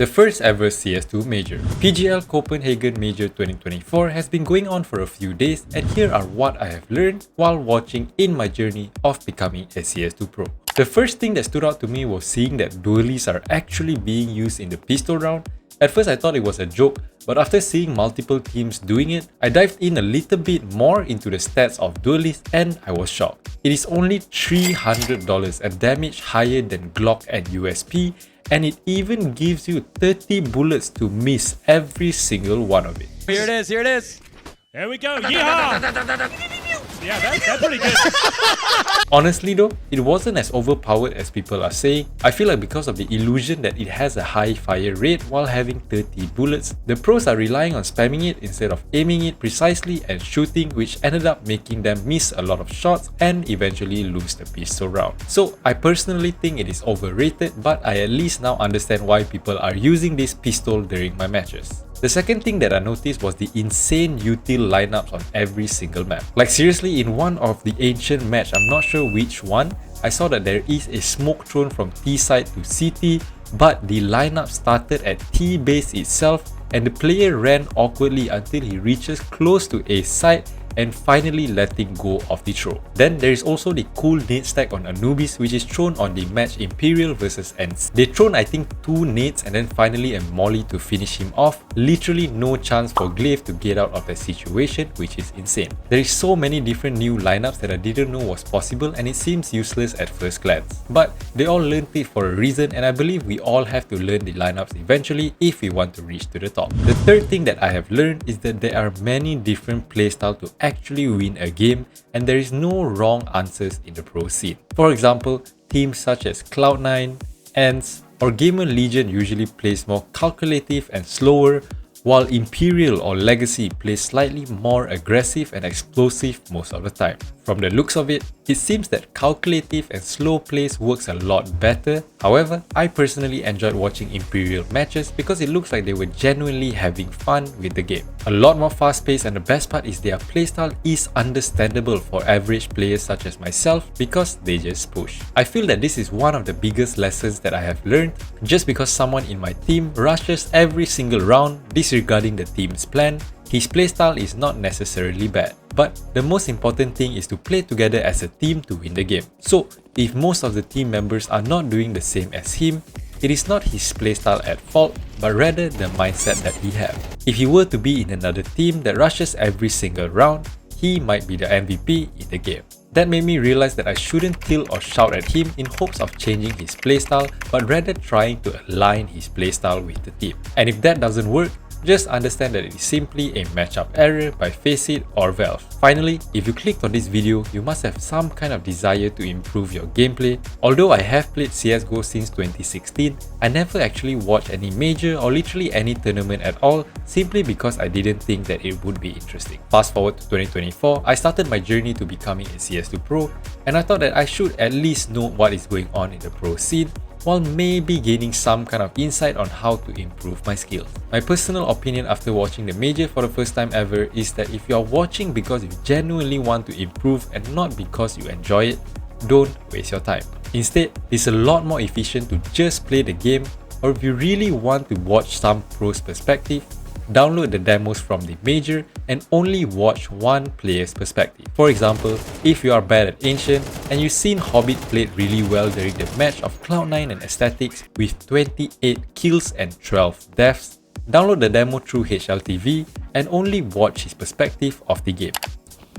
the first ever CS2 Major. PGL Copenhagen Major 2024 has been going on for a few days, and here are what I have learned while watching in my journey of becoming a CS2 Pro. The first thing that stood out to me was seeing that dualies are actually being used in the pistol round. At first I thought it was a joke, but after seeing multiple teams doing it, I dived in a little bit more into the stats of dualies and I was shocked. It is only $300, a damage higher than Glock and USP, and it even gives you 30 bullets to miss every single one of it. Here it is, here it is. There we go, yeehaw! Yeah, that's pretty good. Honestly though, it wasn't as overpowered as people are saying. I feel like because of the illusion that it has a high fire rate while having 30 bullets, the pros are relying on spamming it instead of aiming it precisely and shooting, which ended up making them miss a lot of shots and eventually lose the pistol round. So I personally think it is overrated, but I at least now understand why people are using this pistol during my matches. The second thing that I noticed was the insane util lineups on every single map. Like seriously, in one of the ancient match, I'm not sure which one, I saw that there is a smoke thrown from T side to CT, but the lineup started at T base itself and the player ran awkwardly until he reaches close to A side and finally letting go of the throw. Then there is also the cool nade stack on Anubis, which is thrown on the match Imperial versus ENCE. They thrown I think 2 nades and then finally a molly to finish him off. Literally no chance for Glaive to get out of the situation, which is insane. There is so many different new lineups that I didn't know was possible and it seems useless at first glance. But they all learned it for a reason, and I believe we all have to learn the lineups eventually if we want to reach to the top. The third thing that I have learned is that there are many different playstyles to actually win a game, and there is no wrong answers in the pro scene. For example, teams such as Cloud9, ENCE, or Gamer Legion usually plays more calculative and slower, while Imperial or Legacy plays slightly more aggressive and explosive most of the time. From the looks of it, it seems that calculative and slow plays works a lot better. However, I personally enjoyed watching Imperial matches because it looks like they were genuinely having fun with the game. A lot more fast paced, and the best part is their playstyle is understandable for average players such as myself because they just push. I feel that this is one of the biggest lessons that I have learned. Just because someone in my team rushes every single round disregarding the team's plan, his playstyle is not necessarily bad. But the most important thing is to play together as a team to win the game. So if most of the team members are not doing the same as him, it is not his playstyle at fault, but rather the mindset that he has. If he were to be in another team that rushes every single round, he might be the MVP in the game. That made me realize that I shouldn't tilt or shout at him in hopes of changing his playstyle, but rather trying to align his playstyle with the team. And if that doesn't work, just understand that it is simply a matchup error by Faceit or Valve. Finally, if you clicked on this video, you must have some kind of desire to improve your gameplay. Although I have played CSGO since 2016, I never actually watched any major or literally any tournament at all, simply because I didn't think that it would be interesting. Fast forward to 2024, I started my journey to becoming a CS2 Pro, and I thought that I should at least know what is going on in the pro scene, while maybe gaining some kind of insight on how to improve my skills. My personal opinion after watching the major for the first time ever is that if you are watching because you genuinely want to improve and not because you enjoy it, don't waste your time. Instead, it's a lot more efficient to just play the game, or if you really want to watch some pros perspective, download the demos from the major and only watch one player's perspective. For example, if you are bad at Ancient and you've seen Hobbit played really well during the match of Cloud9 and Aesthetics with 28 kills and 12 deaths, download the demo through HLTV and only watch his perspective of the game.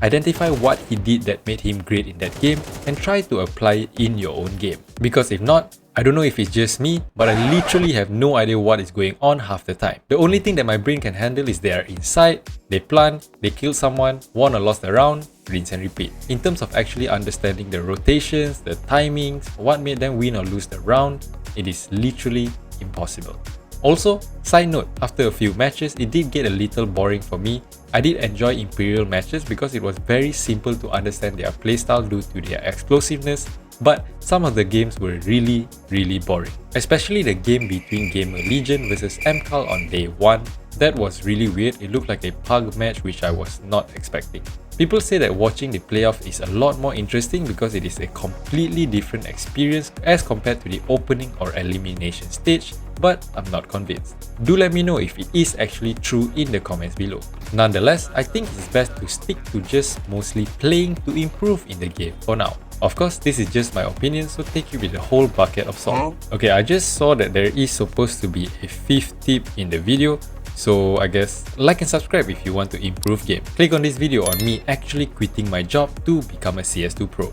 Identify what he did that made him great in that game and try to apply it in your own game. Because if not, I don't know if it's just me, but I literally have no idea what is going on half the time. The only thing that my brain can handle is they are inside, they plant, they kill someone, won or lost a round, rinse and repeat. In terms of actually understanding the rotations, the timings, what made them win or lose the round, it is literally impossible. Also, side note, after a few matches, it did get a little boring for me. I did enjoy Imperial matches because it was very simple to understand their playstyle due to their explosiveness, but some of the games were really boring. Especially the game between Gamer Legion versus MCAL on day 1. That was really weird. It looked like a pug match which I was not expecting. People say that watching the playoff is a lot more interesting because it is a completely different experience as compared to the opening or elimination stage, but I'm not convinced. Do let me know if it is actually true in the comments below. Nonetheless, I think it's best to stick to just mostly playing to improve in the game for now. Of course, this is just my opinion, so take it with a whole bucket of salt. Okay, I just saw that there is supposed to be a 5th tip in the video, so I guess like and subscribe if you want to improve game. Click on this video on me actually quitting my job to become a CS2 pro.